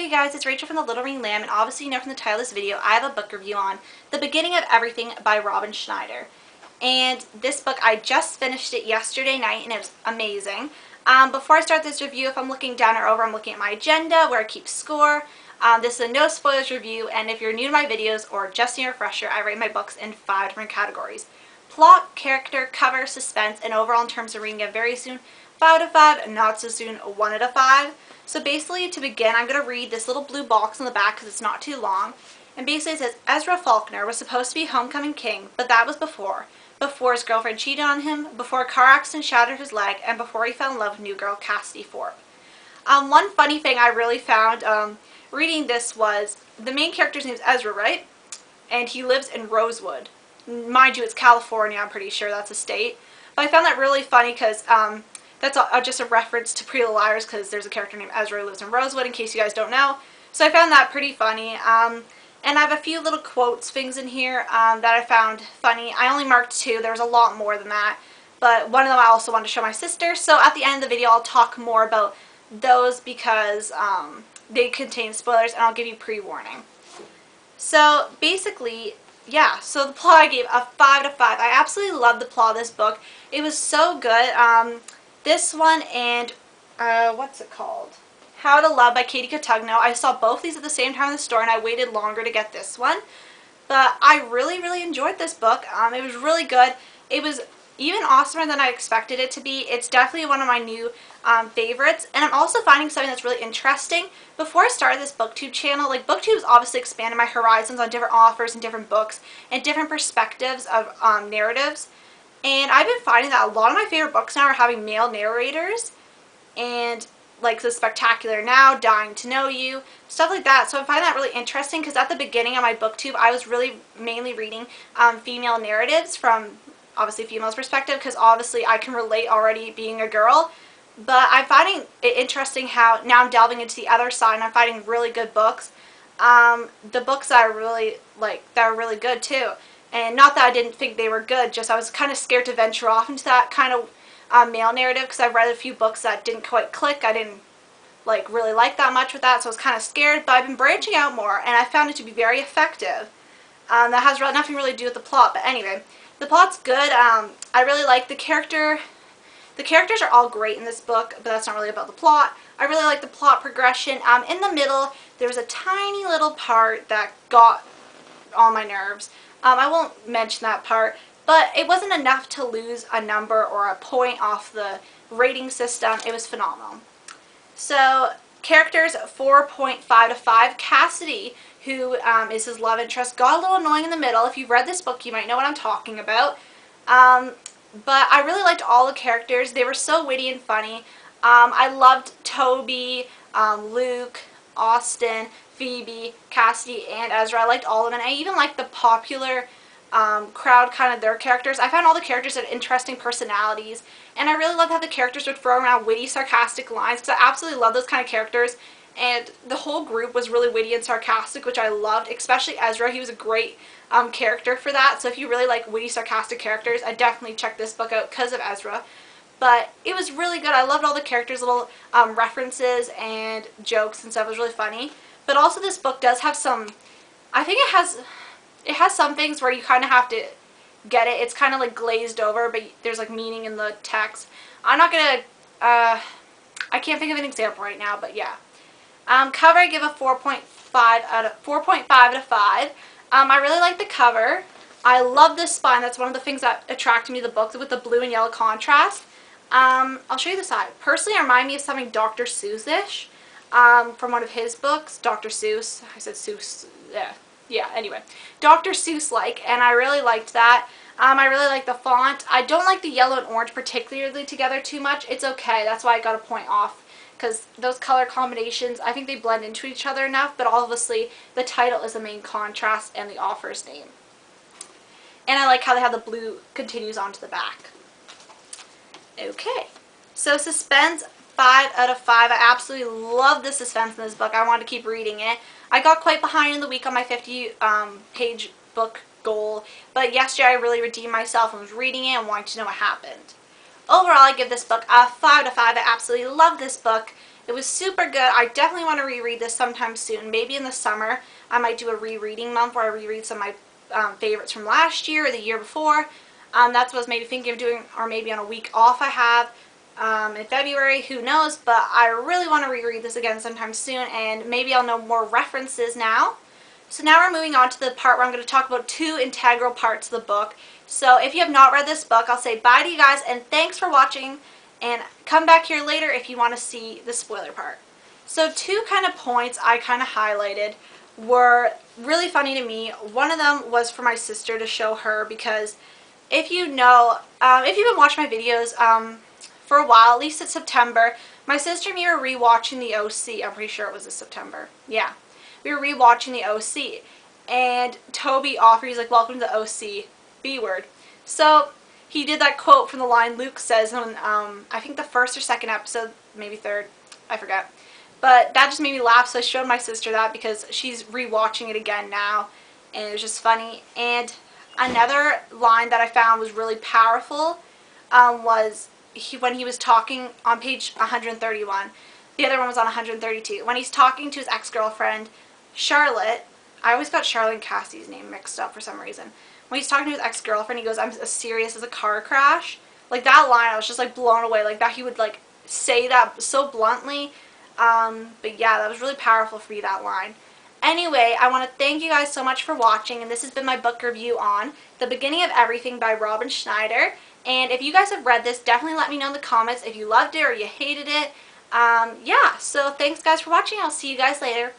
Hey guys, it's Rachel from Thelittlereadinglamb, and obviously you know from the title of this video, I have a book review on The Beginning of Everything by Robyn Schneider. And this book, I just finished it yesterday night, and it was amazing. Before I start this review, if I'm looking down or over, I'm looking at my agenda where I keep score. This is a no spoilers review, and if you're new to my videos or just need a refresher, I rate my books in 5 different categories. Plot, character, cover, suspense, and overall in terms of reading it very soon, 5 out of 5, and not so soon, 1 out of 5. So basically, to begin, I'm going to read this little blue box on the back because it's not too long. And basically it says, Ezra Faulkner was supposed to be homecoming king, but that was before his girlfriend cheated on him, before a car accident shattered his leg, and before he fell in love with new girl Cassidy Thorpe. One funny thing I really found reading this was, the main character's name is Ezra, right? And he lives in Rosewood. Mind you, it's California, I'm pretty sure that's a state. But I found that really funny because that's just a reference to Pretty Little Liars because there's a character named Ezra who lives in Rosewood, in case you guys don't know. So I found that pretty funny. And I have a few little quotes things in here that I found funny. I only marked 2. There was a lot more than that. But one of them I also wanted to show my sister. So at the end of the video, I'll talk more about those because they contain spoilers, and I'll give you pre-warning. So basically, yeah, so the plot I gave a 5 out of 5. I absolutely loved the plot of this book. It was so good. This one and, what's it called? How to Love by Katie Cotugno. I saw both these at the same time in the store, and I waited longer to get this one. But I really, really enjoyed this book. It was really good. It was even awesomer than I expected it to be. It's definitely one of my new favorites. And I'm also finding something that's really interesting. Before I started this BookTube channel, like BookTube's obviously expanded my horizons on different authors and different books and different perspectives of narratives. And I've been finding that a lot of my favorite books now are having male narrators, and like The Spectacular Now, Dying to Know You, stuff like that. So I find that really interesting because at the beginning of my booktube, I was really mainly reading female narratives from obviously females' perspective because obviously I can relate already being a girl. But I'm finding it interesting how now I'm delving into the other side and I'm finding really good books. The books that I really like, that are really good too. And not that I didn't think they were good, just I was kind of scared to venture off into that kind of male narrative because I've read a few books that didn't quite click. I didn't really like that much with that, so I was kind of scared. But I've been branching out more, and I found it to be very effective. That has nothing really to do with the plot, but anyway, the plot's good. I really like the character. The characters are all great in this book, but that's not really about the plot. I really like the plot progression. In the middle, there was a tiny little part that got on my nerves. I won't mention that part, but it wasn't enough to lose a number or a point off the rating system. It was phenomenal. So, characters 4.5 to 5. Cassidy, who is his love interest, got a little annoying in the middle. If you've read this book, you might know what I'm talking about. But I really liked all the characters. They were so witty and funny. I loved Toby, Luke, Austin, Phoebe, Cassidy, and Ezra. I liked all of them, and I even liked the popular crowd, kind of their characters. I found all the characters had interesting personalities, and I really loved how the characters would throw around witty, sarcastic lines, because I absolutely love those kind of characters, and the whole group was really witty and sarcastic, which I loved, especially Ezra. He was a great character for that, so if you really like witty, sarcastic characters, I definitely check this book out because of Ezra. But it was really good. I loved all the characters' little references and jokes and stuff. It was really funny. But also this book does have some, I think it has some things where you kind of have to get it. It's kind of like glazed over, but there's like meaning in the text. I'm not going to, I can't think of an example right now, but yeah. Cover I give a 4.5 out of 5. I really like the cover. I love this spine. That's one of the things that attracted me to the book with the blue and yellow contrast. I'll show you the side. Personally, it reminded me of something Dr. Seuss-ish. From one of his books, Dr. Seuss. I said Seuss. Yeah, anyway. Dr. Seuss-like, and I really liked that. I really like the font. I don't like the yellow and orange particularly together too much. It's okay. That's why I got a point off, because those color combinations, I think they blend into each other enough, but obviously the title is the main contrast and the author's name. And I like how they have the blue continues onto the back. Okay. So Suspense, 5 out of 5. I absolutely love the suspense in this book. I wanted to keep reading it. I got quite behind in the week on my 50-page book goal, but yesterday I really redeemed myself and was reading it and wanting to know what happened. Overall, I give this book a 5 out of 5. I absolutely love this book. It was super good. I definitely want to reread this sometime soon. Maybe in the summer I might do a rereading month where I reread some of my favorites from last year or the year before. That's what I was maybe thinking of doing, or maybe on a week off I have in February, who knows, but I really want to reread this again sometime soon, and maybe I'll know more references now. So now we're moving on to the part where I'm going to talk about two integral parts of the book. So if you have not read this book, I'll say bye to you guys, and thanks for watching, and come back here later if you want to see the spoiler part. So two kind of points I kind of highlighted were really funny to me. One of them was for my sister, to show her, because if you know, if you've been watching my videos for a while, at least it's September, my sister and me were rewatching the OC. I'm pretty sure it was this September. Yeah. We were rewatching the OC, and Toby offered, he's like, welcome to the OC, B word. So he did that quote from the line Luke says on, I think the first or second episode, maybe third, I forget. But that just made me laugh, so I showed my sister that because she's rewatching it again now, and it was just funny. And another line that I found was really powerful was when he was talking on page 131. The other one was on 132. When he's talking to his ex-girlfriend, Charlotte, I always got Charlotte and Cassie's name mixed up for some reason. When he's talking to his ex-girlfriend, he goes, I'm as serious as a car crash. Like, that line, I was just, like, blown away. Like, that he would, like, say that so bluntly. But yeah, that was really powerful for me, that line. Anyway, I want to thank you guys so much for watching, and this has been my book review on The Beginning of Everything by Robyn Schneider. And if you guys have read this, definitely let me know in the comments if you loved it or you hated it. Yeah, so thanks guys for watching. I'll see you guys later.